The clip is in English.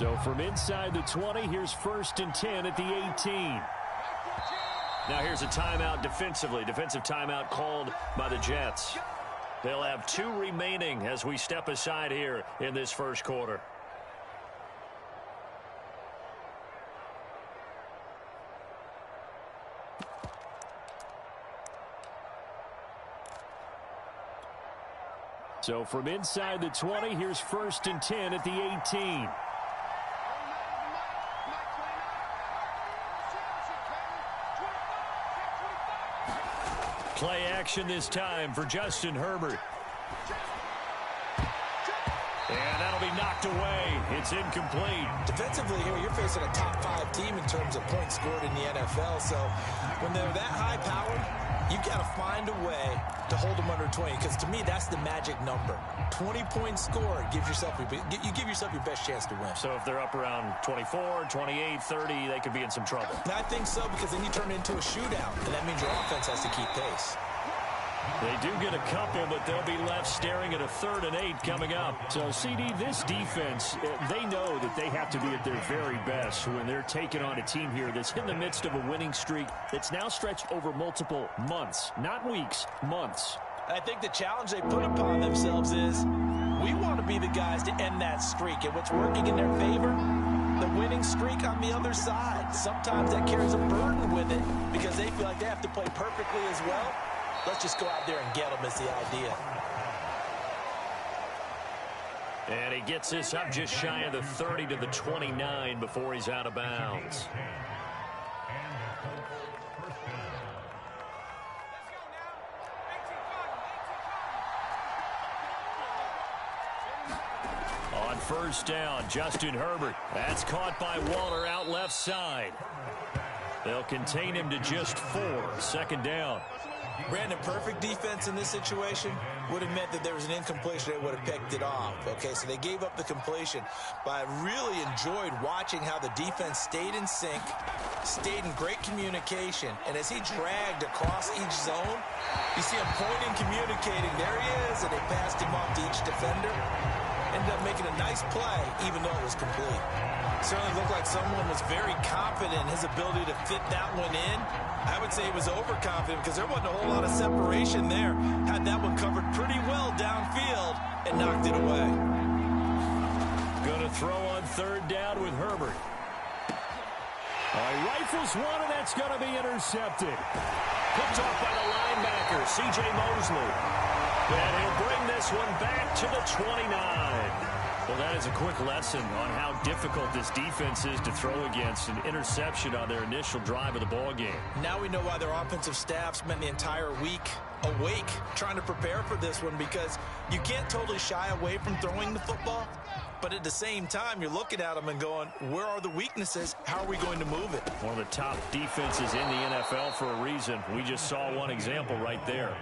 So from inside the 20, here's 1st and 10 at the 18. Now here's a timeout defensively. Defensive timeout called by the Jets. They'll have 2 remaining as we step aside here in this first quarter. So from inside the 20, here's 1st and 10 at the 18. Play action this time for Justin Herbert. And that'll be knocked away. It's incomplete. Defensively here, you're facing a top 5 team in terms of points scored in the NFL. So when they're that high-powered, you've got to find a way to hold them under 20. Because to me, that's the magic number. 20 points scored gives yourself you give yourself your best chance to win. So if they're up around 24, 28, 30, they could be in some trouble. And I think so, because then you turn it into a shootout, and that means your offense has to keep pace. They do get a couple, but they'll be left staring at a 3rd and 8 coming up. So, CD, this defense, they know that they have to be at their very best when they're taking on a team here that's in the midst of a winning streak that's now stretched over multiple months, not weeks, months. I think the challenge they put upon themselves is we want to be the guys to end that streak. And what's working in their favor? The winning streak on the other side. Sometimes that carries a burden with it because they feel like they have to play perfectly as well. Let's just go out there and get them is the idea. And he gets this up just shy of the 30 to the 29 before he's out of bounds. On 1st down, Justin Herbert. That's caught by Waller out left side. They'll contain him to just 4. 2nd down. Brandon, perfect defense in this situation would have meant that there was an incompletion. They would have picked it off. Okay, so they gave up the completion. But I really enjoyed watching how the defense stayed in sync, stayed in great communication. And as he dragged across each zone, you see him pointing, communicating. There he is, and they passed him off to each defender. Ended up making a nice play, even though it was complete. Certainly looked like someone was very confident in his ability to fit that one in. I would say he was overconfident because there wasn't a whole lot of separation there. Had that one covered pretty well downfield and knocked it away. Going to throw on 3rd down with Herbert. Rifles one, and that's going to be intercepted. Picked off by the linebacker, C.J. Mosley. And he'll bring this one back to the 29. Well, that is a quick lesson on how difficult this defense is to throw against an interception on their initial drive of the ballgame. Now we know why their offensive staff spent the entire week awake trying to prepare for this one, because you can't totally shy away from throwing the football. But at the same time, you're looking at them and going, where are the weaknesses? How are we going to move it? One of the top defenses in the NFL for a reason. We just saw one example right there.